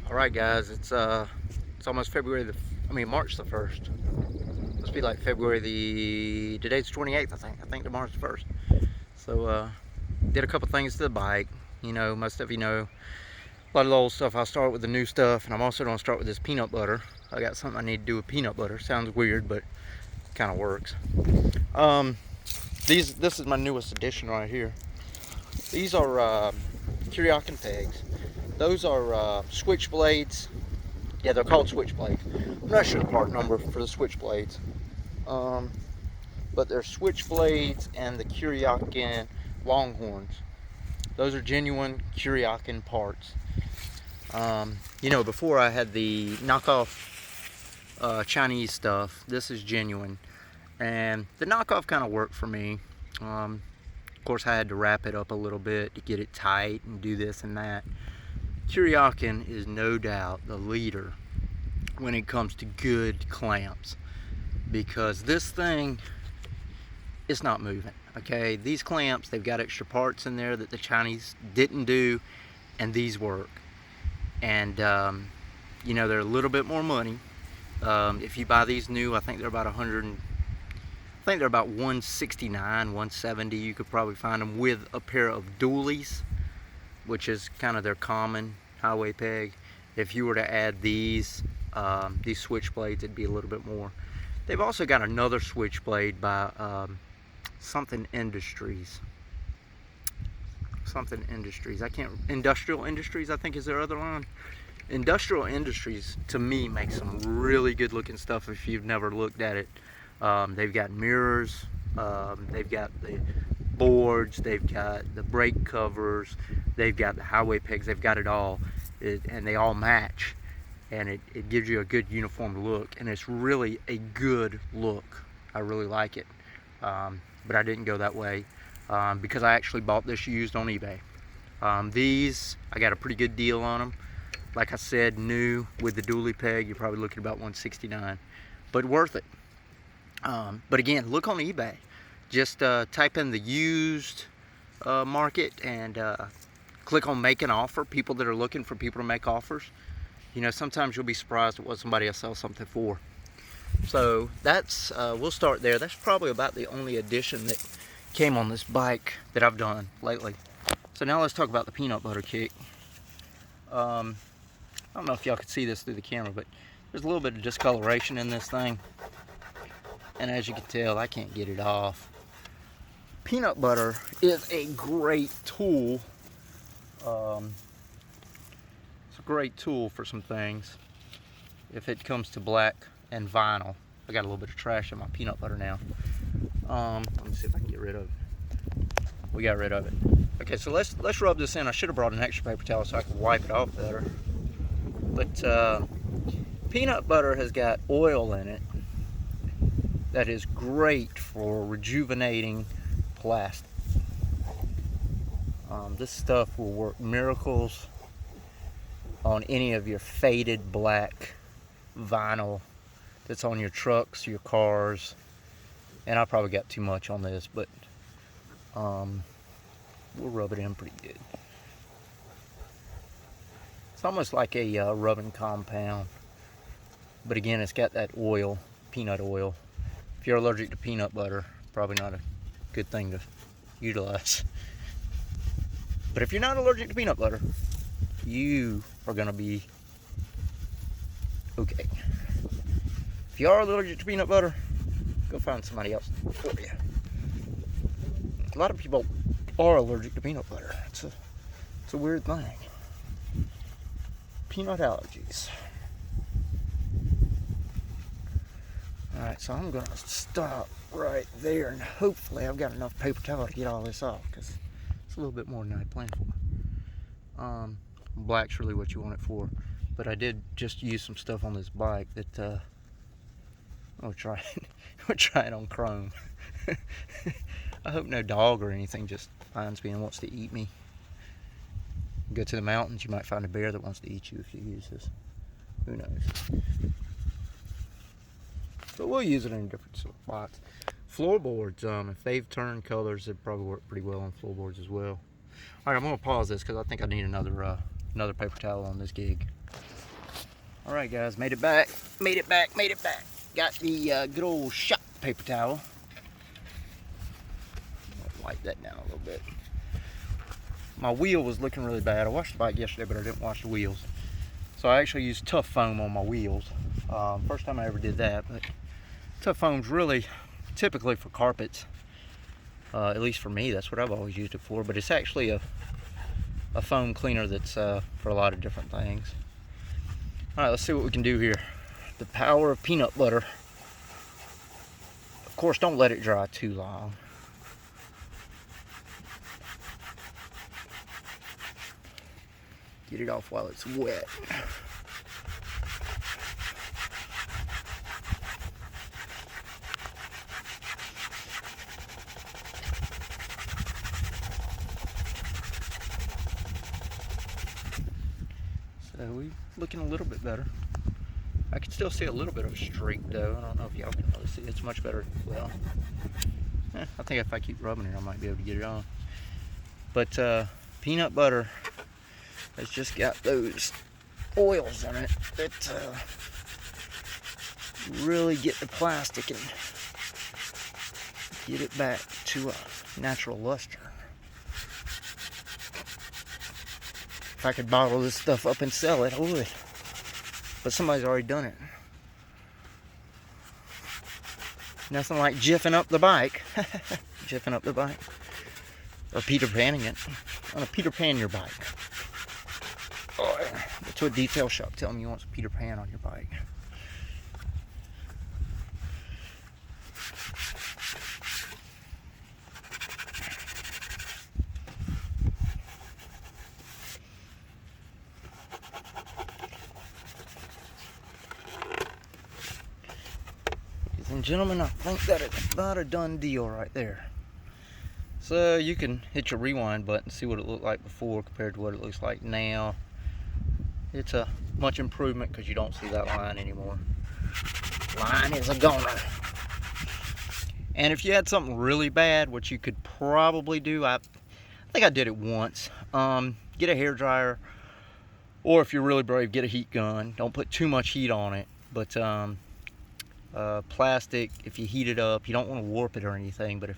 Alright guys, it's almost March the 1st. Must be like today's 28th, I think tomorrow's the 1st. So did a couple things to the bike. You know, most of you know a lot of the old stuff. I'll start with the new stuff, and I'm also going to start with this peanut butter. I got something I need to do with peanut butter. Sounds weird, but it kind of works. This is my newest addition right here. These are Kawasaki pegs. Those are switchblades. Yeah, they're called switchblades. I'm not sure the part number for the switchblades. But they're switchblades and the Kawasaki Longhorns. Those are genuine Kawasaki parts. You know, before I had the knockoff Chinese stuff. This is genuine. And the knockoff kind of worked for me. Of course, I had to wrap it up a little bit to get it tight and do this and that. Kawasaki is no doubt the leader when it comes to good clamps, because this thing is not moving. Okay, these clamps, they've got extra parts in there that the Chinese didn't do, and these work. And you know, they're a little bit more money. If you buy these new, I think they're about $169, $170. You could probably find them with a pair of dualies, which is kind of their common highway peg. If you were to add these switchblades, it'd be a little bit more. They've also got another switchblade by Industrial Industries, I think, is their other line. Industrial Industries, to me, makes some really good looking stuff if you've never looked at it. They've got mirrors, they've got the boards, they've got the brake covers, they've got the highway pegs, they've got it all, and they all match, and it gives you a good uniform look, and it's really a good look. I really like it, but I didn't go that way because I actually bought this used on eBay. These, I got a pretty good deal on them. Like I said, new with the dually peg, you're probably looking about $169, but worth it. But again, look on eBay. Just type in the used market and click on make an offer. People that are looking for people to make offers. You know, sometimes you'll be surprised at what somebody will sell something for. So that's, we'll start there. That's probably about the only addition that came on this bike that I've done lately. So now let's talk about the peanut butter kick. I don't know if y'all can see this through the camera, but there's a little bit of discoloration in this thing. And as you can tell, I can't get it off. Peanut butter is a great tool. It's a great tool for some things. If it comes to black and vinyl. I got a little bit of trash in my peanut butter now. Let me see if I can get rid of it. We got rid of it. Okay, so let's rub this in. I should have brought an extra paper towel so I could wipe it off better. But peanut butter has got oil in it that is great for rejuvenating plastic. This stuff will work miracles on any of your faded black vinyl that's on your trucks, your cars. And I probably got too much on this, but we'll rub it in pretty good. It's almost like a rubbing compound, but again, it's got that oil, peanut oil. If you're allergic to peanut butter, probably not a good thing to utilize. But if you're not allergic to peanut butter, you are going to be okay. If you are allergic to peanut butter, go find somebody else for you. A lot of people are allergic to peanut butter. It's a weird thing. Peanut allergies. Alright, so I'm going to stop right there, and hopefully I've got enough paper towel to get all this off, because it's a little bit more than I planned for. Black's really what you want it for, but I did just use some stuff on this bike that we'll try it on chrome. I hope no dog or anything just finds me and wants to eat me. Go to the mountains, you might find a bear that wants to eat you if you use this. Who knows? But we'll use it in different spots. Floorboards, if they've turned colors, it'd probably work pretty well on floorboards as well. All right, I'm gonna pause this because I think I need another paper towel on this gig. Alright guys, made it back. Got the good old shop paper towel. I'll wipe that down a little bit. My wheel was looking really bad. I washed the bike yesterday, but I didn't wash the wheels. So I actually used tough foam on my wheels. First time I ever did that, but tough foam's really typically for carpets. At least for me, that's what I've always used it for. But it's actually a foam cleaner that's for a lot of different things. Alright, let's see what we can do here. The power of peanut butter. Of course, don't let it dry too long. Get it off while it's wet. So we're looking a little bit better. I can still see a little bit of a streak though. I don't know if y'all can really see it. It's much better. Well, I think if I keep rubbing it, I might be able to get it on. But peanut butter has just got those oils in it that really get the plastic and get it back to a natural luster. If I could bottle this stuff up and sell it, I would. But somebody's already done it. Nothing like jiffing up the bike. Jiffing up the bike. Or Peter Panning it. On a Peter Pan your bike. Oh, yeah. Go to a detail shop, tell them you want some Peter Pan on your bike. Ladies and gentlemen, I think that is about a done deal right there. So you can hit your rewind button and see what it looked like before compared to what it looks like now. It's a much improvement because you don't see that line anymore. Line is a goner. And if you had something really bad, what you could probably do, I think I did it once. Get a hair dryer, or if you're really brave, get a heat gun. Don't put too much heat on it, but plastic, if you heat it up, you don't want to warp it or anything, but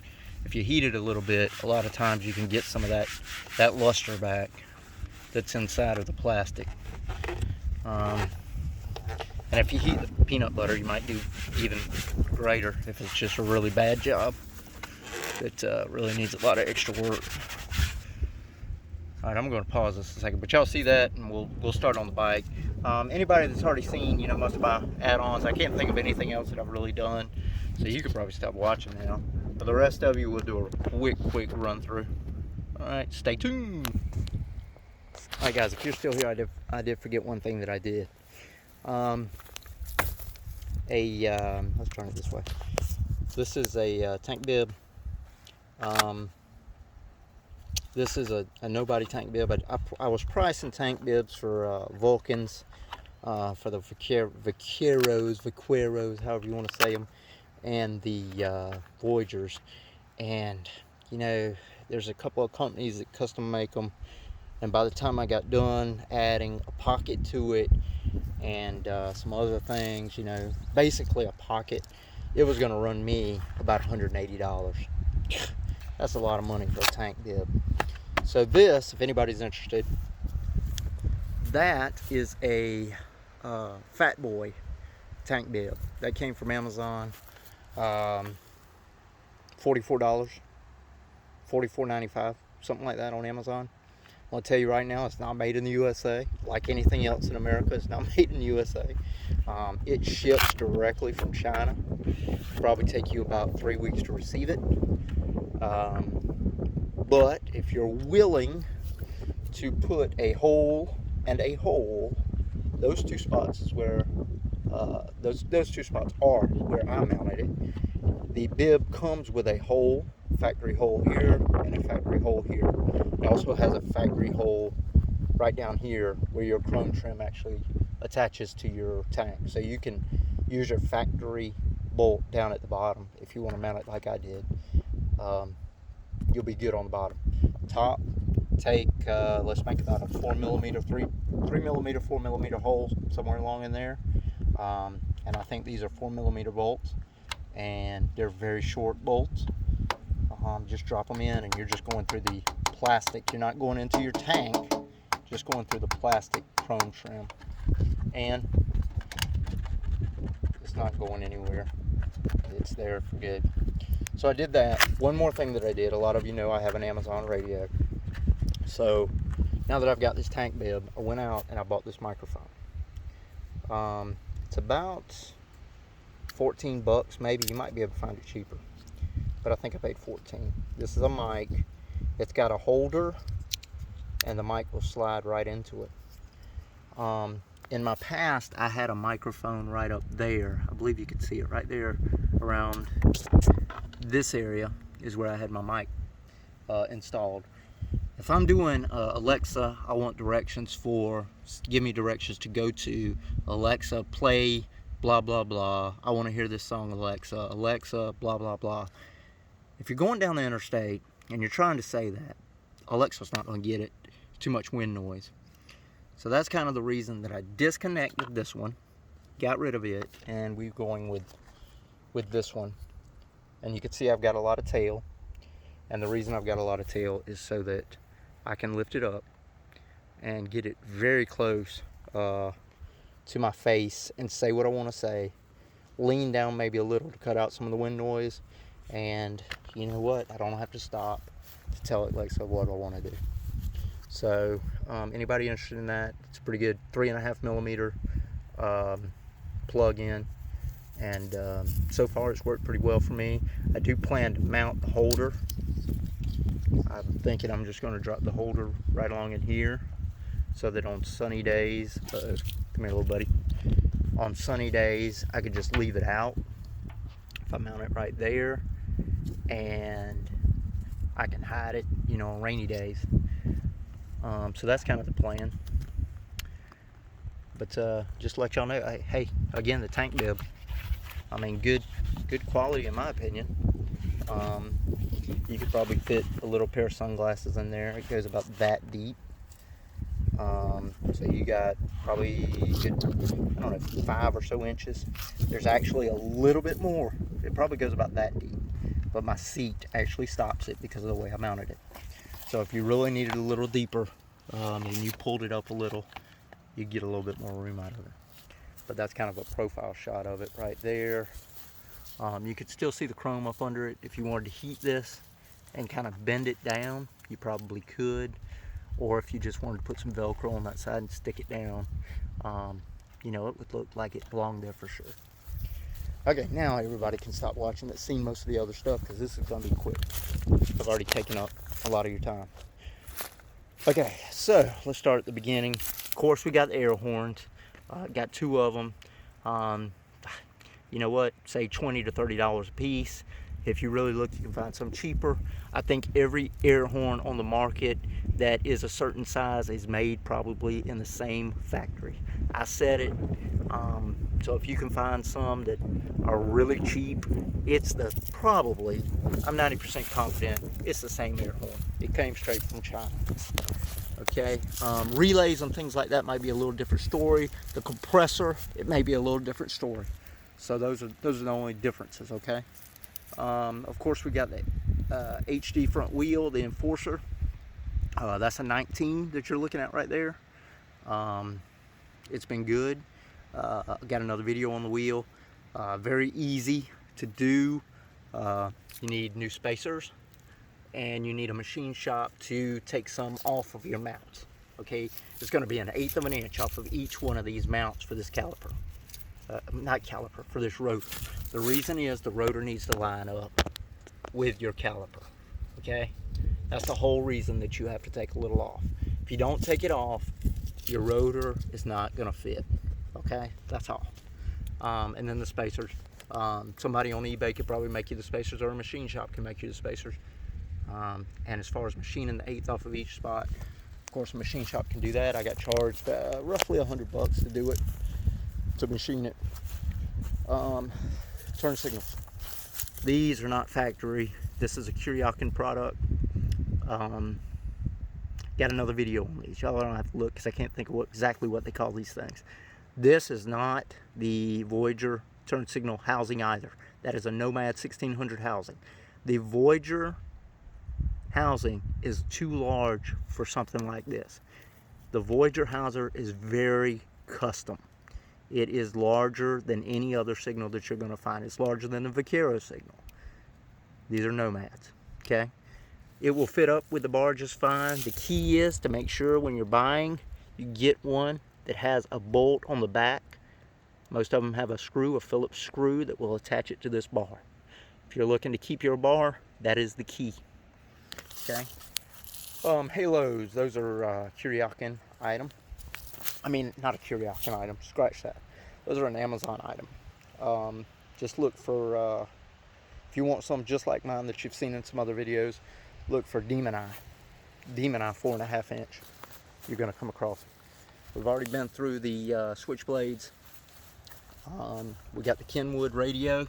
if you heat it a little bit, a lot of times you can get some of that luster back that's inside of the plastic. And if you heat the peanut butter, you might do even greater if it's just a really bad job. It really needs a lot of extra work. Alright, I'm going to pause this a second, but y'all see that, and we'll start on the bike. Anybody that's already seen, most of my add-ons, I can't think of anything else that I've really done, so you could probably stop watching now. For the rest of you, we'll do a quick run through. Alright, stay tuned. Alright guys, if you're still here, I did forget one thing that I did. Let's turn it this way. This is a tank bib. This is a no-body tank bib. I was pricing tank bibs for Vulcans, for the Vaqueros, however you want to say them, and the Voyagers. And there's a couple of companies that custom make them, and by the time I got done adding a pocket to it and some other things, basically a pocket, it was going to run me about $180. That's a lot of money for a tank bib. So this, if anybody's interested, that is a Fat Boy tank bib. That came from Amazon. $44, $44.95, something like that on Amazon. I'll tell you right now, it's not made in the USA. Like anything else in America, it's not made in the USA. It ships directly from China. It'll probably take you about 3 weeks to receive it. But if you're willing to put a hole and a hole, those two spots is where those two spots are where I mounted it. The bib comes with a hole, factory hole here and a factory hole here. It also has a factory hole right down here where your chrome trim actually attaches to your tank. So you can use your factory bolt down at the bottom if you want to mount it like I did. You'll be good on the bottom. Top, take, let's make about a 4mm, 3mm, 4mm hole somewhere along in there. And I think these are 4mm bolts, and they're very short bolts. Just drop them in, and you're just going through the plastic. You're not going into your tank, just going through the plastic chrome trim. And it's not going anywhere. It's there for good. So I did that. One more thing that I did, a lot of you know I have an Amazon radio. So now that I've got this tank bib, I went out and I bought this microphone. It's about 14 bucks maybe. You might be able to find it cheaper, but I think I paid 14. This is a mic. It's got a holder, and the mic will slide right into it. In my past, I had a microphone right up there. I believe you could see it right there. Around this area is where I had my mic installed. If I'm doing Alexa, I want directions for, give me directions to go to. Alexa, play blah blah blah. I want to hear this song, Alexa. Alexa, blah blah blah. If you're going down the interstate and you're trying to say that, Alexa's not going to get it. It's too much wind noise. So that's kind of the reason that I disconnected this one, got rid of it, and we're going with this one. And you can see I've got a lot of tail. And the reason I've got a lot of tail is so that I can lift it up and get it very close to my face and say what I want to say. Lean down maybe a little to cut out some of the wind noise. And you know what? I don't have to stop to tell Alexa what I want to do. So anybody interested in that, it's a pretty good 3.5mm plug-in. And so far it's worked pretty well for me. I do plan to mount the holder. I'm thinking I'm just going to drop the holder right along in here, so that on sunny days, come here little buddy, on sunny days I could just leave it out. If I mount it right there, and I can hide it, you know, on rainy days. So that's kind of the plan. But just to let y'all know, hey, again, the tank bib, I mean, good quality in my opinion. You could probably fit a little pair of sunglasses in there. It goes about that deep. So you got probably good, I don't know, 5 or so inches. There's actually a little bit more. It probably goes about that deep. But my seat actually stops it because of the way I mounted it. So if you really needed a little deeper, and you pulled it up a little, you get a little bit more room out of it. But that's kind of a profile shot of it right there. You could still see the chrome up under it. If you wanted to heat this and kind of bend it down, you probably could. Or if you just wanted to put some Velcro on that side and stick it down, you know, it would look like it belonged there for sure. Okay, now everybody can stop watching that's seen most of the other stuff, because this is going to be quick. I've already taken up a lot of your time. Okay, so let's start at the beginning. Of course, we got the air horns. Got 2 of them. You know what? Say $20 to $30 a piece. If you really look, you can find some cheaper. I think every air horn on the market that is a certain size is made probably in the same factory. I said it. So if you can find some that are really cheap, it's probably, I'm 90% confident, it's the same air horn. It came straight from China. Okay, relays and things like that might be a little different story. The compressor, it may be a little different story. So those are the only differences. Okay. Of course, we got the HD front wheel, the Enforcer. That's a 19 that you're looking at right there. It's been good. Got another video on the wheel. Very easy to do. You need new spacers, and you need a machine shop to take some off of your mounts. Okay, it's going to be 1/8 of an inch off of each one of these mounts for this caliper. Not caliper, for this rotor. The reason is the rotor needs to line up with your caliper. Okay, that's the whole reason that you have to take a little off. If you don't take it off, your rotor is not going to fit. Okay, that's all. And then the spacers. Somebody on eBay could probably make you the spacers, or a machine shop can make you the spacers. And as far as machining the 1/8 off of each spot, of course a machine shop can do that. I got charged roughly $100 to do it, to machine it. Turn signals. These are not factory. This is a Kawasaki product. Got Got another video on these. Y'all don't have to look because I can't think of exactly what they call these things. This is not the Voyager turn signal housing either. That is a Nomad 1600 housing. The Voyager housing is too large for something like this. The Voyager houser is very custom. It is larger than any other signal that you're going to find. It's larger than the Vaquero signal. These are Nomads, okay? It will fit up with the bar just fine. The key is to make sure when you're buying, you get one that has a bolt on the back. Most of them have a screw, a Phillips screw, that will attach it to this bar. If you're looking to keep your bar, that is the key, okay? Halos, those are Kuryakin item. I mean, not a Kuryakin item, scratch that. Those are an Amazon item. Just look for, if you want some just like mine that you've seen in some other videos, look for Demon Eye 4.5 inch. You're gonna come across it. We've already been through the switchblades. We got the Kenwood radio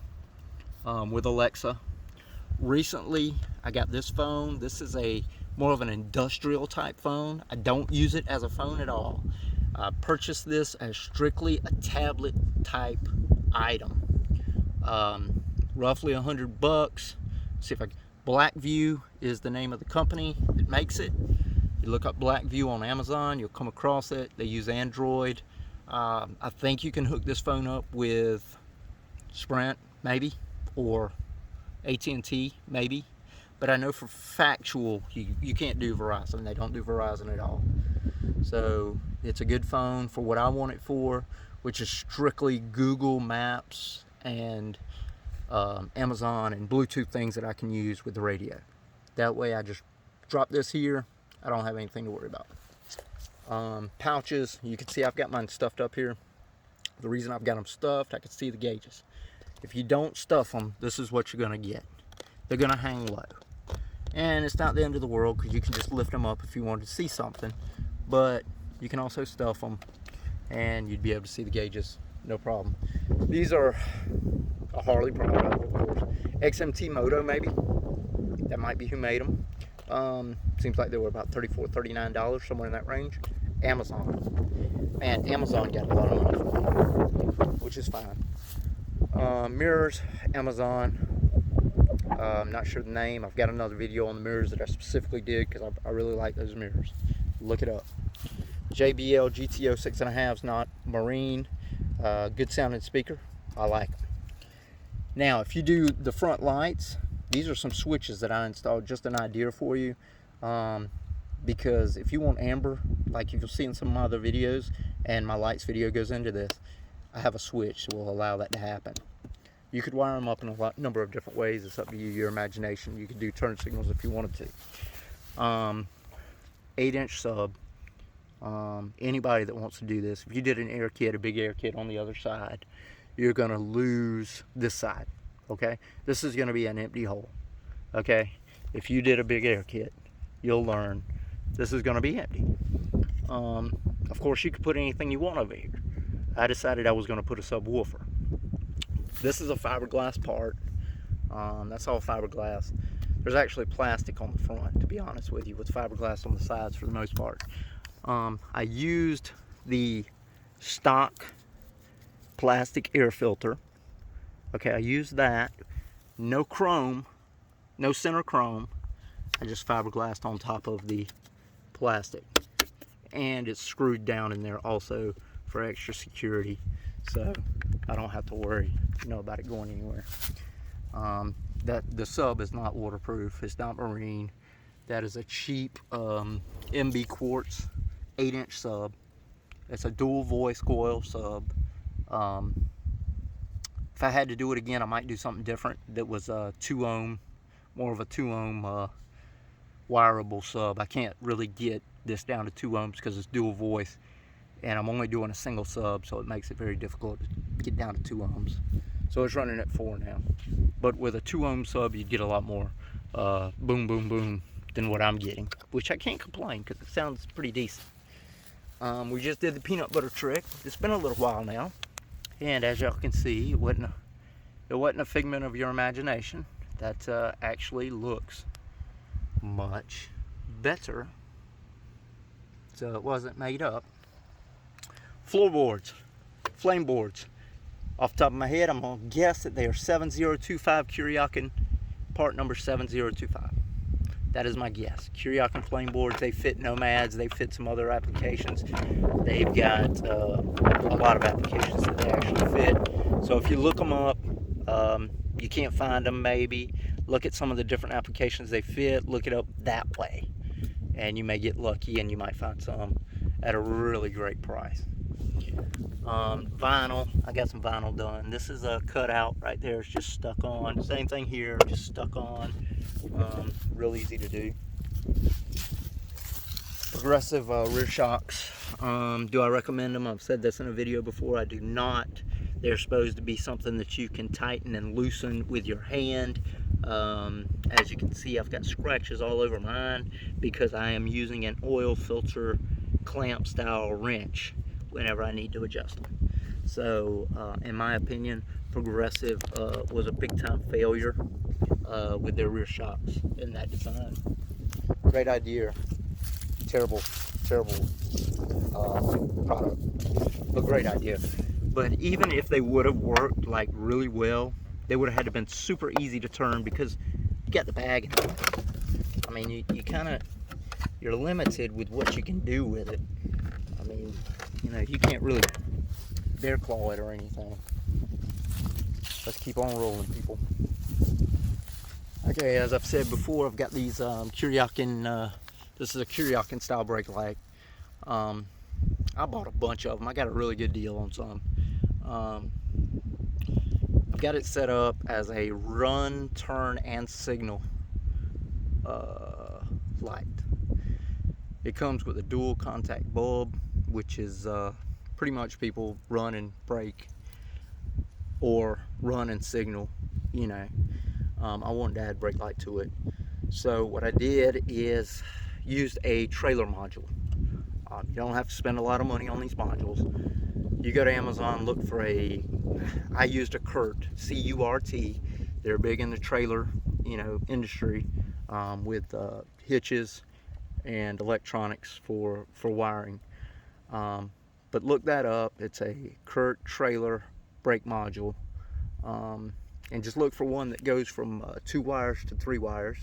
with Alexa. Recently, I got this phone. This is more of an industrial type phone. I don't use it as a phone at all. I purchased this as strictly a tablet type item. Roughly $100. See if Blackview is the name of the company that makes it. You look up Blackview on Amazon, you'll come across it. They use Android. I think you can hook this phone up with Sprint, maybe, or AT&T, maybe. But I know for factual, you can't do Verizon. They don't do Verizon at all. So it's a good phone for what I want it for, which is strictly Google Maps and Amazon and Bluetooth things that I can use with the radio. That way I just drop this here. I don't have anything to worry about. Pouches, you can see I've got mine stuffed up here. The reason I've got them stuffed, I can see the gauges. If you don't stuff them, this is what you're gonna get. They're gonna hang low. And it's not the end of the world because you can just lift them up if you wanted to see something. But you can also stuff them and you'd be able to see the gauges, no problem. These are a Harley product, of course. XMT Moto, maybe. That might be who made them. Seems like they were about $34, $39, somewhere in that range. Amazon. Man, Amazon got a lot of money for them, which is fine. Mirrors, Amazon. I'm not sure the name. I've got another video on the mirrors that I specifically did because I really like those mirrors. Look it up. JBL GTO 6.5's not marine. Good sounding speaker. I like them. Now, if you do the front lights, these are some switches that I installed, just an idea for you. Because if you want amber, like you'll see in some of my other videos, and my lights video goes into this, I have a switch that will allow that to happen. You could wire them up in a number of different ways. It's up to you, your imagination. You could do turn signals if you wanted to. 8-inch sub. Anybody that wants to do this, if you did an air kit, a big air kit on the other side, you're gonna lose this side, okay? This is gonna be an empty hole, okay? If you did a big air kit, you'll learn this is gonna be empty. Of course, you could put anything you want over here. I decided I was gonna put a subwoofer. This is a fiberglass part. That's all fiberglass. There's actually plastic on the front, to be honest with you, with fiberglass on the sides for the most part. I used the stock plastic air filter. Okay, I used that. No chrome, no center chrome. I just fiberglassed on top of the plastic. And it's screwed down in there also for extra security. So I don't have to worry, about it going anywhere. The sub is not waterproof. It's not marine. That is a cheap MB Quartz 8-inch sub. It's a dual voice coil sub. If I had to do it again, I might do something different that was 2 ohm, more of a 2 ohm wireable sub. I can't really get this down to 2 ohms because it's dual voice, and I'm only doing a single sub, so it makes it very difficult to get down to 2 ohms. So it's running at 4 now. But with a 2 ohm sub, you'd get a lot more boom, boom, boom than what I'm getting, which I can't complain because it sounds pretty decent. We just did the peanut butter trick. It's been a little while now, and as y'all can see, it wasn't a figment of your imagination. That actually looks much better so it wasn't made up. Floorboards, flame boards. Off the top of my head, I'm gonna guess that they are 7025 Kuryakin, part number 7025. That is my guess. Kuryakin flame boards, they fit nomads, they fit some other applications. They've got a lot of applications that they actually fit. So if you look them up, you can't find them maybe. Look at some of the different applications they fit, look it up that way. And you may get lucky and you might find some at a really great price. Vinyl, I got some vinyl done. This is a cutout right there, it's just stuck on. Same thing here, just stuck on. Real easy to do. Progressive rear shocks. Do I recommend them? I've said this in a video before. I do not. They're supposed to be something that you can tighten and loosen with your hand. As you can see, I've got scratches all over mine because I am using an oil filter clamp style wrench whenever I need to adjust them. So in my opinion, Progressive was a big time failure with their rear shocks in that design. Great idea, terrible product, but great idea. But even if they would have worked like really well, they would have had to been super easy to turn because you got the bag in the way. I mean, you kind of, you're limited with what you can do with it. I mean, you know, you can't really bear claw it or anything. Let's keep on rolling, people. Okay, as I've said before, I've got these Kuryakin, this is a Kuryakin style brake light. I bought a bunch of them. I got a really good deal on some. I've got it set up as a run, turn, and signal light. It comes with a dual contact bulb, which is pretty much people run and brake or run and signal, you know. I wanted to add brake light to it. So what I did is used a trailer module. You don't have to spend a lot of money on these modules. You go to Amazon, look for I used a CURT, C-U-R-T. They're big in the trailer, you know, industry with hitches and electronics for wiring. But look that up. It's a CURT trailer brake module. And just look for one that goes from 2 wires to 3 wires.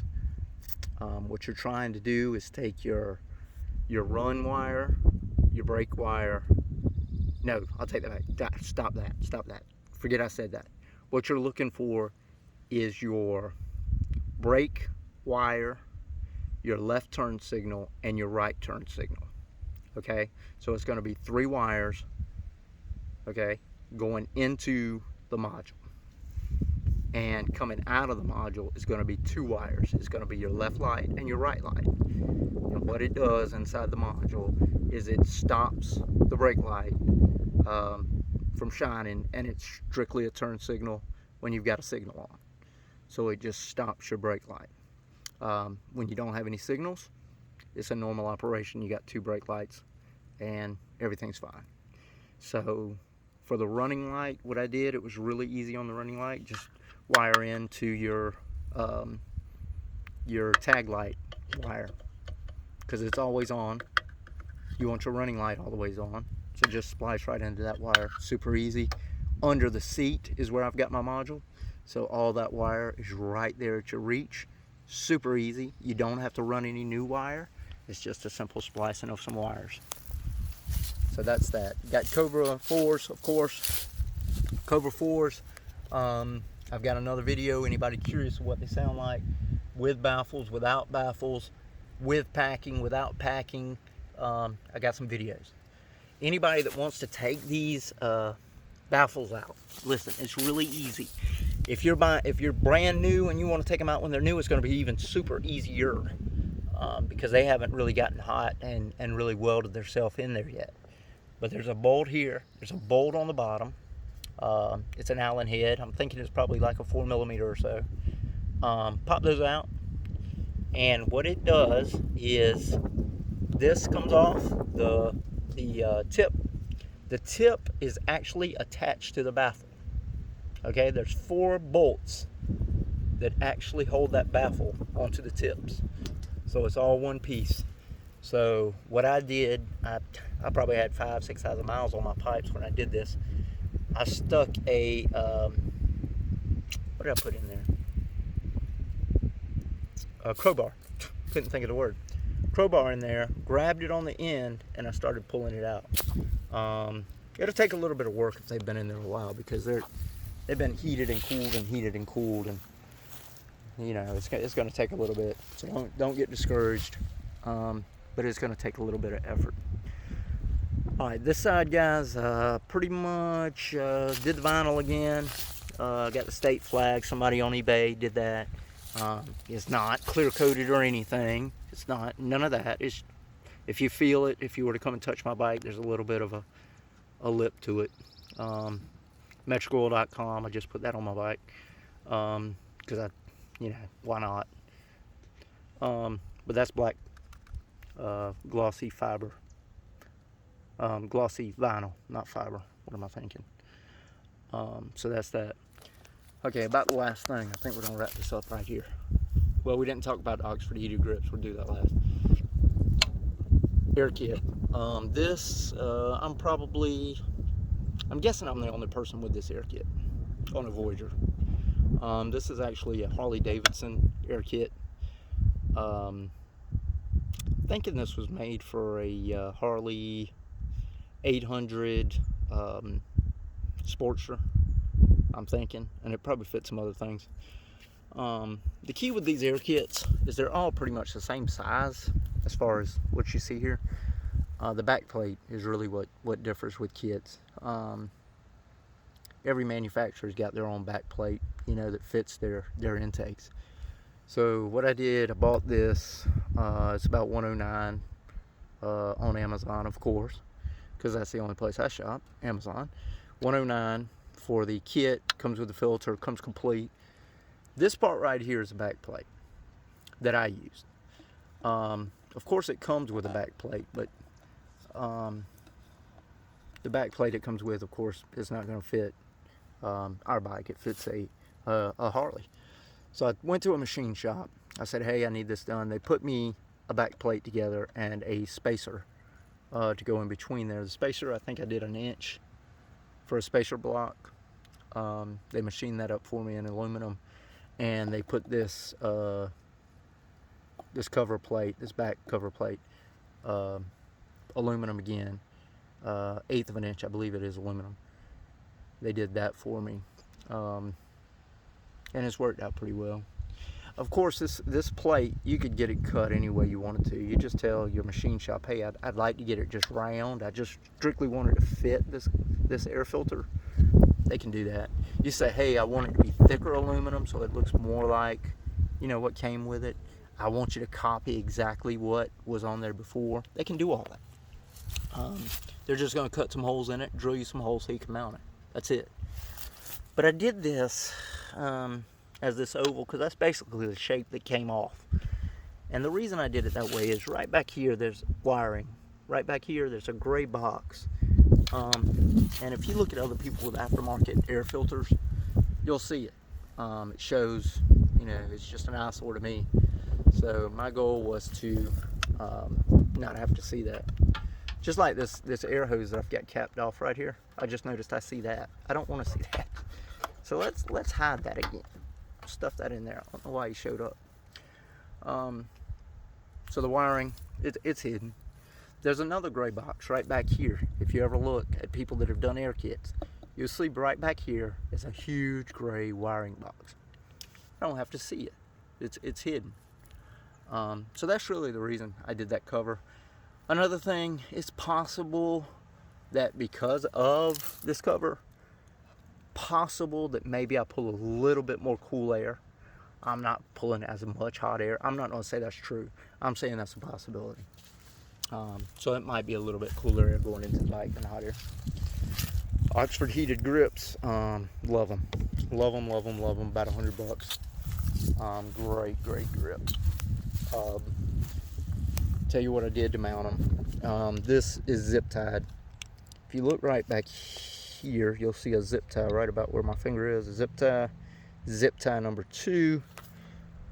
What you're trying to do is take your run wire, your brake wire. No, I'll take that back. Stop that. Forget I said that. What you're looking for is your brake wire, your left turn signal, and your right turn signal. Okay, so it's going to be 3 wires, okay, going into the module. And coming out of the module is going to be 2 wires. It's going to be your left light and your right light. And what it does inside the module is it stops the brake light from shining, and it's strictly a turn signal when you've got a signal on. So it just stops your brake light. When you don't have any signals, it's a normal operation. You got 2 brake lights and everything's fine. So for the running light, what I did, it was really easy on the running light. Just wire into your tag light wire, because it's always on. You want your running light all the way on, so just splice right into that wire. Super easy. Under the seat is where I've got my module, so all that wire is right there at your reach. Super easy. You don't have to run any new wire. It's just a simple splicing of some wires. So that's that. Got Cobra 4s, of course. Cobra 4s. I've got another video. Anybody curious what they sound like? With baffles, without baffles, with packing, without packing. I got some videos. Anybody that wants to take these baffles out, listen, it's really easy. If you're brand new and you want to take them out when they're new, it's going to be even super easier because they haven't really gotten hot and really welded themselves in there yet. But there's a bolt here. There's a bolt on the bottom. It's an Allen head. I'm thinking it's probably like a 4mm or so. Pop those out, and what it does is this comes off the tip. The tip is actually attached to the baffle. Okay, there's 4 bolts that actually hold that baffle onto the tips, so it's all one piece. So what I did, I probably had 5,000-6,000 miles on my pipes when I did this. I stuck a, what did I put in there? A crowbar. Couldn't think of the word. Crowbar in there, grabbed it on the end, and I started pulling it out. It'll take a little bit of work if they've been in there a while, because they've been heated and cooled and heated and cooled, and you know, it's going to take a little bit. So don't get discouraged, but it's going to take a little bit of effort. All right, this side, guys, pretty much did the vinyl again. Got the state flag. Somebody on eBay did that. It's not clear coated or anything. It's not, none of that. It's, if you feel it, if you were to come and touch my bike, there's a little bit of a lip to it. MEtricoil.com, I just put that on my bike, because I, you know, why not? But that's black, glossy fiber, glossy vinyl, not fiber. What am I thinking? So that's that. Okay, about the last thing. I think we're gonna wrap this up right here. Well, we didn't talk about Oxford heated grips. We'll do that last. Air kit. This, I'm guessing I'm the only person with this air kit on a Voyager. This is actually a Harley Davidson air kit. Thinking this was made for a Harley 800 Sportster, I'm thinking, and it probably fits some other things. The key with these air kits is they're all pretty much the same size as far as what you see here. The back plate is really what differs with kits. Every manufacturer's got their own back plate, you know, that fits their intakes. So what I did, I bought this, it's about $109 on Amazon, of course, because that's the only place I shop, Amazon. $109 for the kit, comes with the filter, comes complete. This part right here is the back plate that I used. Of course it comes with a back plate, but the back plate it comes with, of course, is not going to fit our bike. It fits a Harley. So I went to a machine shop. I said, hey, I need this done. They put me a back plate together and a spacer to go in between there. The spacer, I think I did 1 inch for a spacer block. They machined that up for me in aluminum, and they put this this cover plate, this back cover plate, aluminum again, 1/8 of an inch, I believe it is aluminum. They did that for me, and it's worked out pretty well. Of course, this plate, you could get it cut any way you wanted to. You just tell your machine shop, hey, I'd like to get it just round. I just strictly want it to fit this air filter. They can do that. You say, hey, I want it to be thicker aluminum so it looks more like, you know, what came with it. I want you to copy exactly what was on there before. They can do all that. They're just going to cut some holes in it, drill you some holes so you can mount it. That's it. But I did this as this oval because that's basically the shape that came off. And the reason I did it that way is right back here there's wiring. Right back here there's a gray box. And if you look at other people with aftermarket air filters, you'll see it. It shows, you know, it's just an eyesore to me. So my goal was to not have to see that. Just like this air hose that I've got capped off right here. I just noticed I see that. I don't want to see that. So let's hide that again. Stuff that in there. I don't know why he showed up. So the wiring, it's hidden. There's another gray box right back here. If you ever look at people that have done air kits, you'll see right back here is a huge gray wiring box. I don't have to see it. It's hidden. So that's really the reason I did that cover. Another thing, it's possible that because of this cover, possible that maybe I pull a little bit more cool air. I'm not pulling as much hot air. I'm not going to say that's true. I'm saying that's a possibility. So it might be a little bit cooler air going into the bike than hot air. Oxford heated grips, love them. Love them, love them, love them. About $100. Great grip. Tell you what I did to mount them. This is zip tied. If you look right back here, you'll see a zip tie right about where my finger is. A zip tie number 2.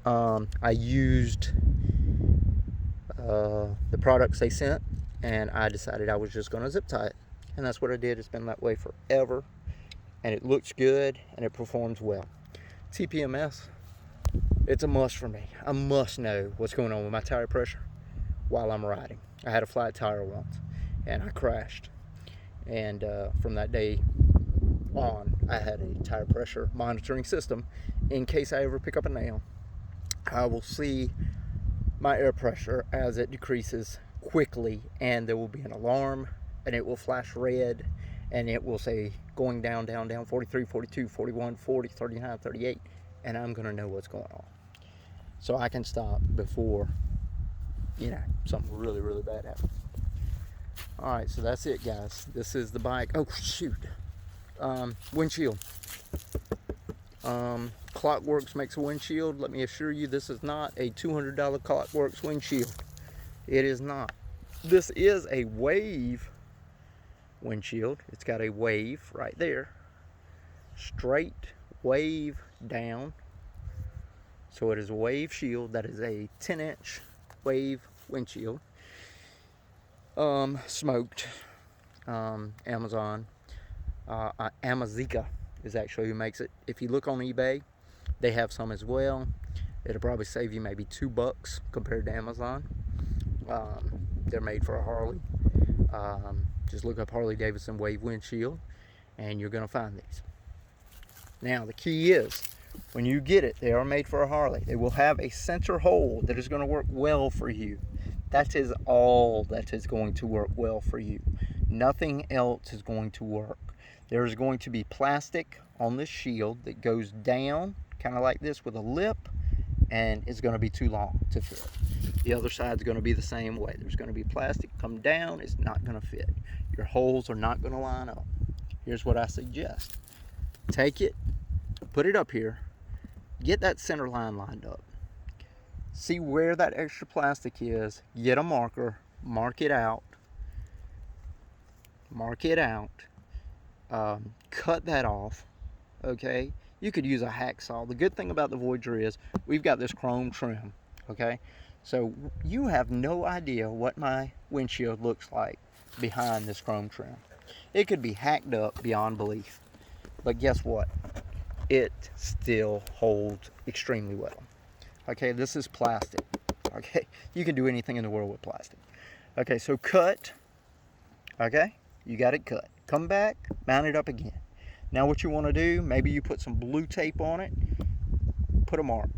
I used the products they sent, and I decided I was just going to zip tie it. And that's what I did. It's been that way forever, and it looks good and it performs well. TPMS, it's a must for me. I must know what's going on with my tire pressure while I'm riding. I had a flat tire once and I crashed, and from that day on I had a tire pressure monitoring system. In case I ever pick up a nail, I will see my air pressure as it decreases quickly, and there will be an alarm and it will flash red and it will say going down, down, down, 43, 42, 41, 40, 39, 38, and I'm gonna know what's going on, so I can stop before, you know, something really, really bad happens. All right, so that's it, guys. This is the bike. Oh shoot, windshield. Clockworks makes a windshield. Let me assure you, this is not a $200 Clockworks windshield. It is not. This is a wave windshield. It's got a wave right there, straight wave down, so it is a wave shield. That is a 10-inch wave windshield. Smoked. Amazon, Amazika is actually who makes it. If you look on eBay, they have some as well. It'll probably save you maybe $2 compared to Amazon. They're made for a Harley. Just look up Harley Davidson wave windshield and you're gonna find these. Now the key is, when you get it, they are made for a Harley. They will have a center hole that is going to work well for you. That is all that is going to work well for you. Nothing else is going to work. There is going to be plastic on this shield that goes down kind of like this with a lip, and it's going to be too long to fit. The other side is going to be the same way. There's going to be plastic come down. It's not going to fit. Your holes are not going to line up. Here's what I suggest. Take it, put it up here, get that center line lined up. See where that extra plastic is. Get a marker, mark it out. Mark it out. Cut that off. Okay? You could use a hacksaw. The good thing about the Voyager is we've got this chrome trim. Okay? So you have no idea what my windshield looks like behind this chrome trim. It could be hacked up beyond belief. But guess what? It still holds extremely well. Okay, this is plastic. Okay, you can do anything in the world with plastic. Okay, so cut. Okay, you got it cut. Come back, mount it up again. Now what you want to do, maybe you put some blue tape on it, put a mark.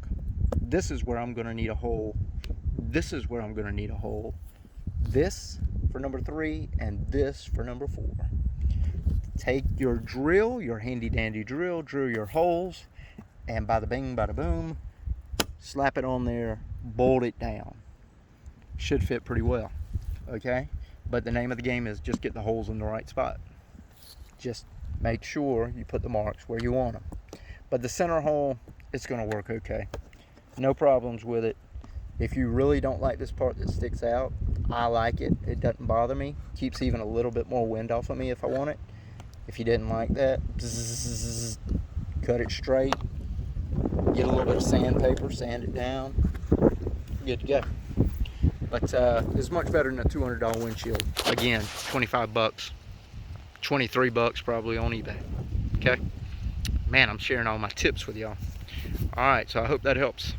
This is where I'm going to need a hole. This is where I'm going to need a hole. This for number 3 and this for number 4. Take your drill, your handy dandy drill, drill your holes, and bada bing, bada boom, slap it on there, bolt it down. Should fit pretty well, okay? But the name of the game is just get the holes in the right spot. Just make sure you put the marks where you want them. But the center hole, it's gonna work okay. No problems with it. If you really don't like this part that sticks out, I like it. It doesn't bother me. Keeps even a little bit more wind off of me if I want it. If you didn't like that, bzzz, cut it straight. Get a little bit of sandpaper, sand it down. Good to go. But it's much better than a $200 windshield. Again, 25 bucks, 23 bucks probably on eBay. Okay, man, I'm sharing all my tips with y'all. All right, so I hope that helps.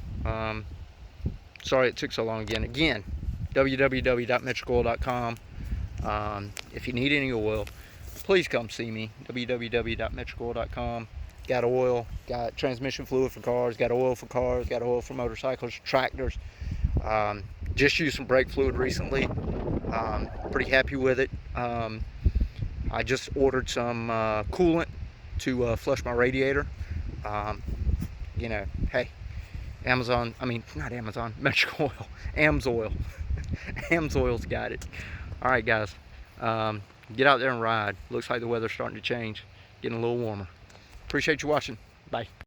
Sorry it took so long again. www.MEtricoil.com. If you need any oil, please come see me. www.MEtricoil.com. Got oil, got transmission fluid for cars, got oil for cars, got oil for motorcycles, tractors. Just used some brake fluid recently. Pretty happy with it. I just ordered some coolant to flush my radiator. You know, hey, Amazon, I mean, not Amazon, MEtricoil, AMSOIL. AMSOIL's got it. All right, guys, get out there and ride. Looks like the weather's starting to change, getting a little warmer. Appreciate you watching. Bye.